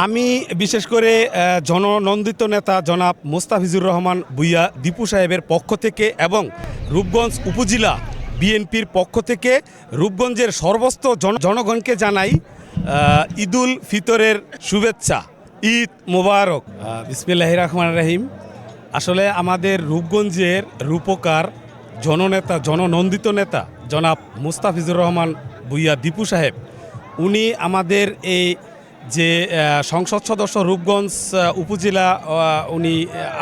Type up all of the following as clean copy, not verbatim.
আমি বিশেষ করে জননন্দিত নেতা জনাব মোস্তাফিজুর রহমান ভূঁইয়া দীপু সাহেবের পক্ষ থেকে এবং রূপগঞ্জ উপজেলা বিএনপির পক্ষ থেকে রূপগঞ্জের সর্বস্ত জনগণকে জানাই ঈদুল ফিতরের শুভেচ্ছা। ঈদ মোবারক। বিসমিল্লাহির রহমানির রহিম। আসলে আমাদের রূপগঞ্জের রূপকার জননেতা জননন্দিত নেতা জনাব মোস্তাফিজুর রহমান ভূঁইয়া দীপু সাহেব, উনি আমাদের এই যে সংসদ সদস্য রূপগঞ্জ উপজেলা উনি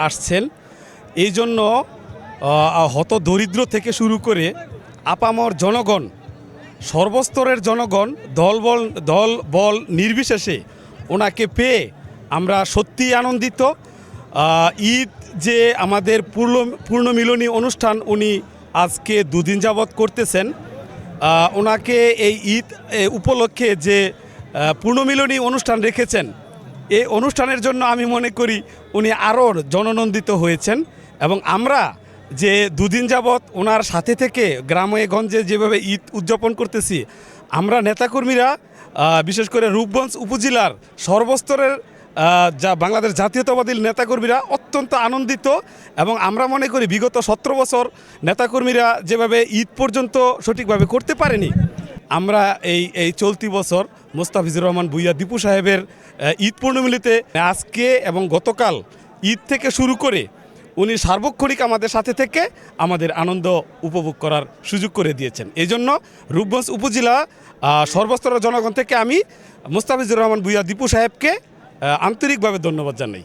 আসছেন, এই জন্য হত দরিদ্র থেকে শুরু করে আপামর জনগণ, সর্বস্তরের জনগণ দল বল নির্বিশেষে ওনাকে পেয়ে আমরা সত্যিই আনন্দিত। ঈদ যে আমাদের পূর্ণমিলনী অনুষ্ঠান উনি আজকে দুদিন যাবৎ করতেছেন, ওনাকে এই ঈদ উপলক্ষে যে পূর্ণমিলনী অনুষ্ঠান রেখেছেন, এই অনুষ্ঠানের জন্য আমি মনে করি উনি আরও জননন্দিত হয়েছেন। এবং আমরা যে দুদিন যাবৎ ওনার সাথে থেকে গ্রামে গঞ্জে যেভাবে ঈদ উদযাপন করতেছি, আমরা নেতাকর্মীরা বিশেষ করে রূপগঞ্জ উপজেলার সর্বস্তরের যা বাংলাদেশ জাতীয়তাবাদী নেতাকর্মীরা অত্যন্ত আনন্দিত। এবং আমরা মনে করি বিগত 17 বছর নেতাকর্মীরা যেভাবে ঈদ পর্যন্ত সঠিকভাবে করতে পারেনি, আমরা এই চলতি বছর মোস্তাফিজুর রহমান ভূঁইয়া দীপু সাহেবের ঈদ পূর্ণমিলিতে আজকে এবং গতকাল ঈদ থেকে শুরু করে উনি সার্বক্ষণিক আমাদের সাথে থেকে আমাদের আনন্দ উপভোগ করার সুযোগ করে দিয়েছেন। এই জন্য রূপগঞ্জ উপজেলা সর্বস্তরের জনগণ থেকে আমি মোস্তাফিজুর রহমান ভূঁইয়া দীপু সাহেবকে আন্তরিকভাবে ধন্যবাদ জানাই।